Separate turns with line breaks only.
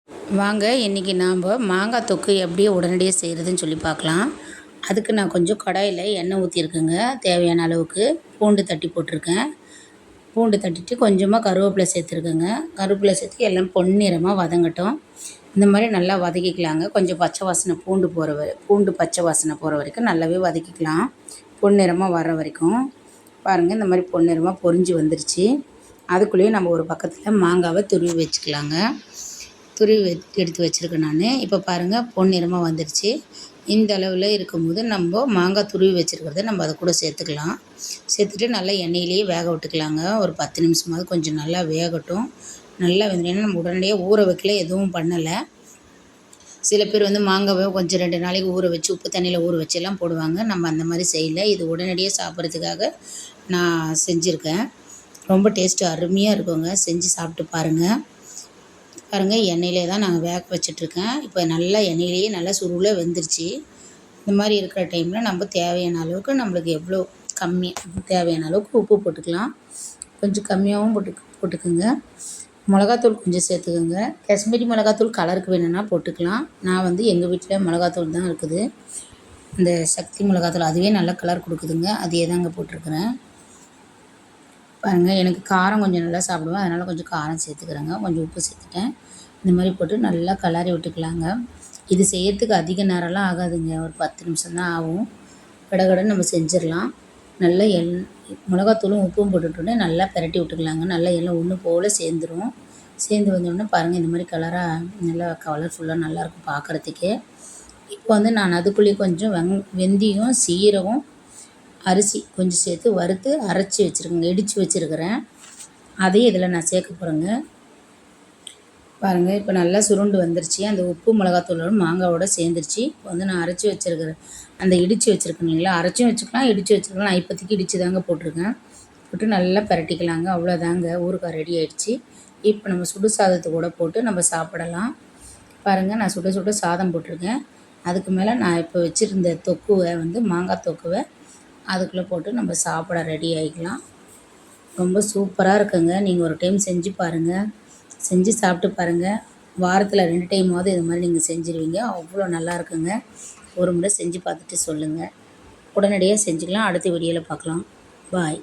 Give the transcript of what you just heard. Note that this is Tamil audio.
வாங்க இன்றைக்கி நாம் மாங்காய் தொக்கு எப்படி உடனடியாக செய்கிறதுன்னு சொல்லி பார்க்கலாம். அதுக்கு நான் கொஞ்சம் கடாயில் எண்ணெய் ஊற்றிருக்கேங்க. தேவையான அளவுக்கு பூண்டு தட்டி போட்டிருக்கேன். பூண்டு தட்டிட்டு கொஞ்சமாக கருவேப்பிலை சேர்த்துருக்கேங்க. கருவேப்பிலை சேர்த்து எல்லாம் பொன்னிறமாக வதங்கட்டும். இந்த மாதிரி நல்லா வதக்கிக்கலாங்க. கொஞ்சம் பச்சை வாசனை பூண்டு பச்சை வாசனை போகிற வரைக்கும் நல்லாவே வதக்கிக்கலாம். பொன்னிறமாக வர்ற வரைக்கும் பாருங்கள். இந்த மாதிரி பொன்னிறமாக பொரிஞ்சு வந்துருச்சு. அதுக்குள்ளேயே நம்ம ஒரு பக்கத்தில் மாங்காவை துருவி வச்சுக்கலாங்க. துருவி எடுத்து வச்சுருக்கேன் நான். இப்போ பாருங்கள் பொன்னிறமாக வந்துடுச்சு. இந்த அளவில் இருக்கும்போது நம்ம மாங்காய் துருவி வச்சுருக்கிறத நம்ம அதை கூட சேர்த்துக்கலாம். சேர்த்துட்டு நல்லா எண்ணெயிலேயே வேக விட்டுக்கலாங்க. ஒரு 10 நிமிஷமாவது கொஞ்சம் நல்லா வேகட்டும். நல்லா வெந்தோடனே நம்ம உடனடியாக ஊற வைக்கல, எதுவும் பண்ணலை. சில பேர் மாங்காவை கொஞ்சம் 2 நாளைக்கு ஊற வச்சு உப்பு தண்ணியில் ஊற வச்செல்லாம் போடுவாங்க. நம்ம அந்த மாதிரி செய்யலை. இது உடனடியாக சாப்பிட்றதுக்காக நான் செஞ்சுருக்கேன். ரொம்ப டேஸ்ட்டு அருமையாக இருக்குங்க. செஞ்சு சாப்பிட்டு பாருங்கள். எண்ணெயிலே தான் நாங்கள் வேக வச்சிட்ருக்கேன். இப்போ நல்லா எண்ணெயிலேயே நல்லா சுருள வெந்துருச்சு. இந்த மாதிரி இருக்கிற டைமில் நம்ம தேவையான அளவுக்கு நம்மளுக்கு எவ்வளோ தேவையான அளவுக்கு உப்பு போட்டுக்கலாம். கொஞ்சம் கம்மியாகவும் போட்டுக்குங்க. மிளகாத்தூள் கொஞ்சம் சேர்த்துக்கோங்க. காஷ்மீரி மிளகாத்தூள் கலருக்கு வேணும்னா போட்டுக்கலாம். நான் எங்கள் வீட்டில் மிளகாத்தூள் தான் இருக்குது. இந்த சக்தி மிளகாத்தூள் அதுவே நல்ல கலர் கொடுக்குதுங்க. அதே தாங்க போட்டிருக்கிறேன். பாருங்கள், எனக்கு காரம் கொஞ்சம் நல்லா சாப்பிடுவேன். அதனால் கொஞ்சம் காரம் சேர்த்துக்கிறேங்க. கொஞ்சம் உப்பு சேர்த்துட்டேன். இந்த மாதிரி போட்டு நல்லா கிளறி விட்டுக்கலாங்க. இது செய்யறதுக்கு அதிக நேரம்லாம் ஆகாதுங்க. ஒரு 10 நிமிஷம் தான் ஆகும். கடகடன்னு நம்ம செஞ்சிடலாம். நல்லா மிளகாத்தூளும் உப்பும் போட்டுட்டோன்னே நல்லா பிரட்டி விட்டுக்கலாங்க. நல்லா எல்லாம் ஒன்று போல் சேர்ந்துடும். சேர்ந்து வந்தோடனே பாருங்கள், இந்த மாதிரி கலராக நல்லா கலர்ஃபுல்லாக நல்லாயிருக்கும் பார்க்குறதுக்கே. இப்போ நான் அதுக்குள்ளேயே கொஞ்சம் வெந்தயம், சீரகம், அரிசி கொஞ்சம் சேர்த்து வறுத்து அரைச்சி வச்சுருக்கேங்க. இடித்து வச்சுருக்கிறேன். அதையும் இதில் நான் சேர்க்க போகிறேங்க. பாருங்கள், இப்போ நல்லா சுருண்டு வந்துருச்சு. அந்த உப்பு மிளகாத்தூளோட மாங்காவோட சேர்ந்துருச்சு. இப்போ நான் அரைச்சி வச்சுருக்கிறேன். அந்த இடித்து வச்சுருக்கேன் இல்லைங்களா, அரைச்சும் வச்சுக்கலாம், இடித்து வச்சுருக்கலாம். நான் இப்போதைக்கு இடித்து தாங்க போட்டிருக்கேன். போட்டு நல்லா பரட்டிக்கலாங்க. அவ்வளோதாங்க, ஊறுகாய் ரெடி ஆகிடுச்சு. இப்போ நம்ம சுடு சாதத்தை கூட போட்டு நம்ம சாப்பிடலாம். பாருங்கள், நான் சுட சுட சாதம் போட்டிருக்கேன். அதுக்கு மேலே நான் இப்போ வச்சுருந்த தொக்குவை மாங்காய் தொக்குவை அதுக்குள்ளே போட்டு நம்ம சாப்பிட ரெடி ஆகிக்கலாம். ரொம்ப சூப்பராக இருக்குங்க. நீங்கள் ஒரு டைம் செஞ்சு பாருங்கள். செஞ்சு சாப்பிட்டு பாருங்கள். வாரத்தில் 2 டைமாவது இது மாதிரி நீங்கள் செஞ்சுருவீங்க. அவ்வளோ நல்லா இருக்குங்க. ஒரு முறை செஞ்சு பார்த்துட்டு சொல்லுங்கள். உடனடியாக செஞ்சுக்கலாம். அடுத்த வீடியோவில் பார்க்கலாம். பாய்.